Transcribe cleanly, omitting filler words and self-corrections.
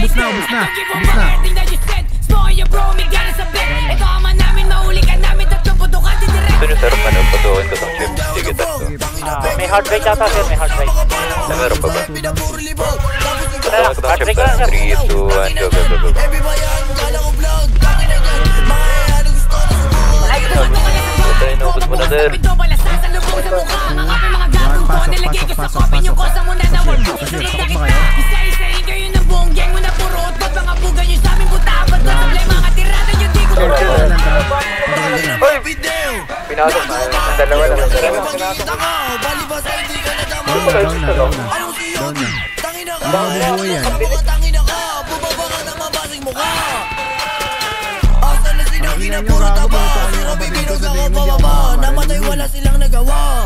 ubos na, ubos na. Ito nyo sir, panuputukin ko ng chip. Sige tayo. May hard rate yata sir, may hard rate. Meron pa ba? Hard rate lang sir. 3, 2, 1, go, go, go, go. Ito, inubos mo na sir. Pasok. Pinasok na. Ang dalawa na sir. Down na. Mabubuhay yan. Namatay wala silang nagawa.